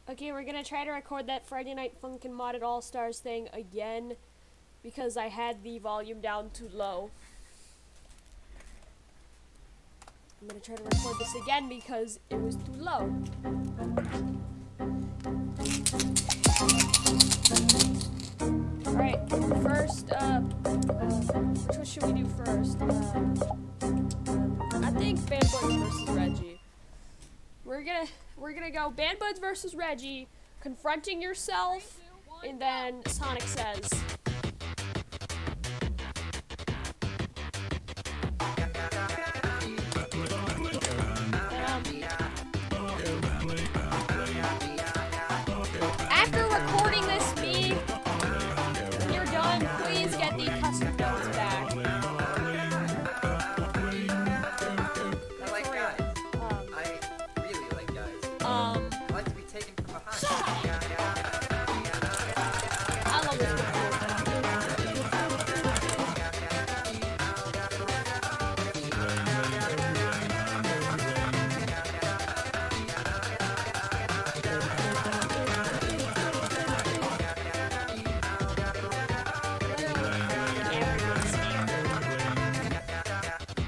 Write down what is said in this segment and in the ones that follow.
Okay, we're gonna try to record that Friday Night Funkin' Modded All-Stars thing again because I had the volume down too low. I'm gonna try to record this again because it was too low. Alright, first, which one should we do first? I think Band Buds versus Reggie. We're gonna go Band Buds versus Reggie, confronting yourself, and then Sonic Says. After recording this, when you're done, please get the custom notes back. I like guys. I really like guys. I like to be taken from behind. I love this one.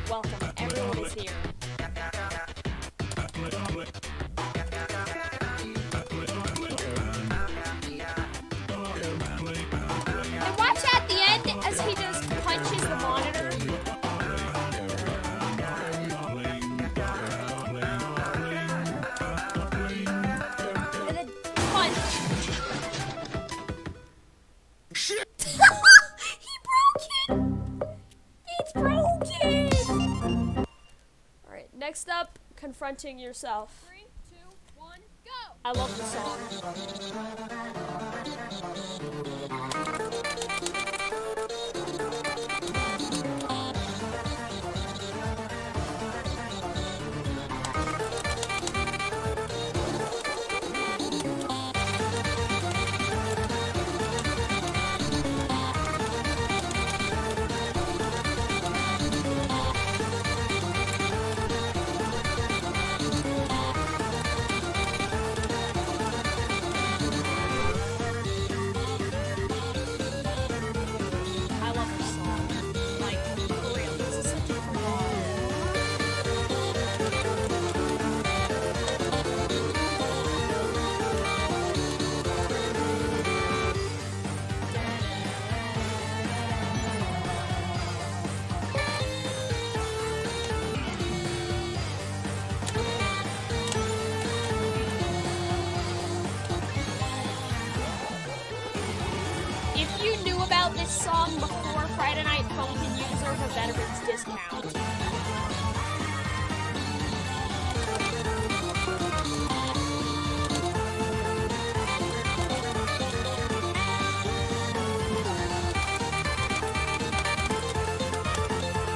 Welcome, everyone is here. And watch at the end as he just punches the monitor. And then punch. Shit! He broke it! It's broken! Alright, next up, confronting yourself. 3, 2, 1, go! I love the song. I love this song. Like, for real, this is such a cool song. If you knew about this song before Friday Night Funkin', you deserve a veteran's discount.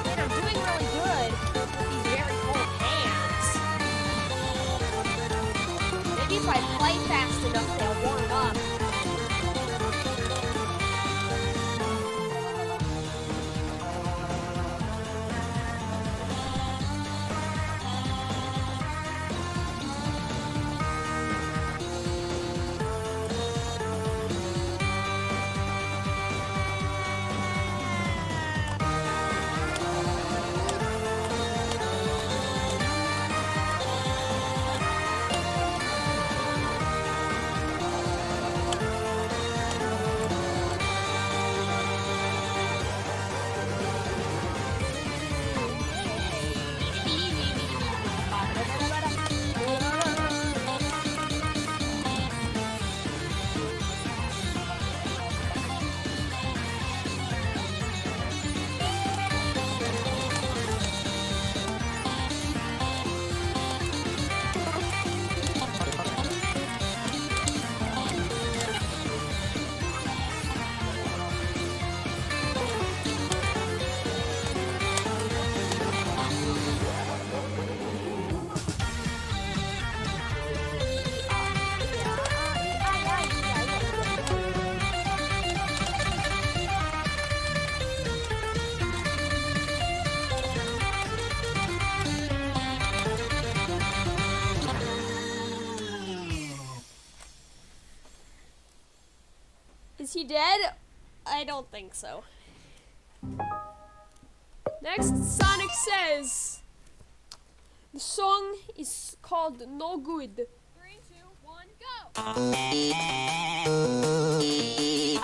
Man, I'm doing really good with these very cold hands. Maybe if I play fast enough, they'll warm up. Is he dead? I don't think so. Next, Sonic Says. The song is called No Good. 3, 2, 1, go!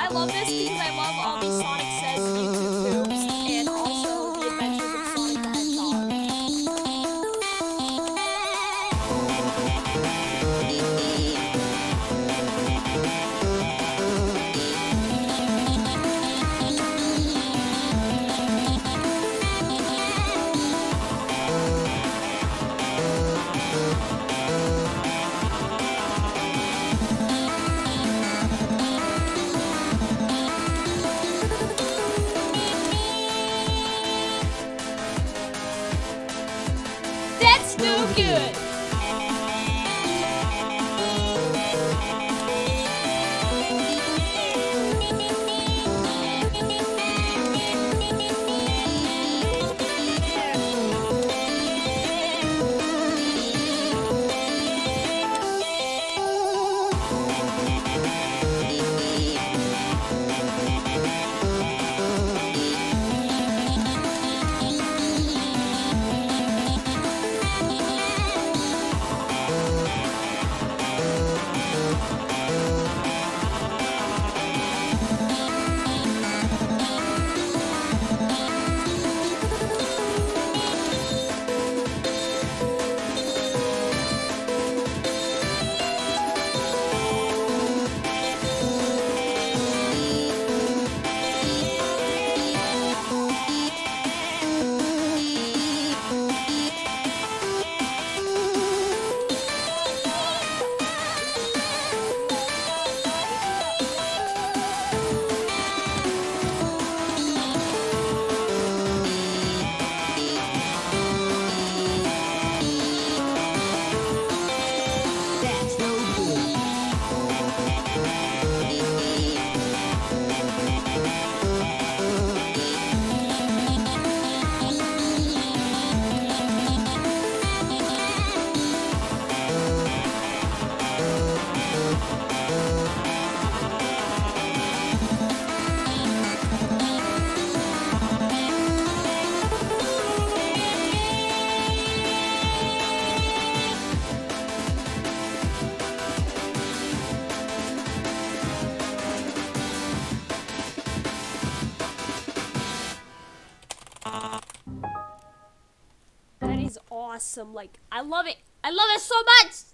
I love this because I love all these Sonic Says YouTube films and also the adventures of Sonic the Hedgehog. That's no good. That is awesome. Like, I love it. I love it so much.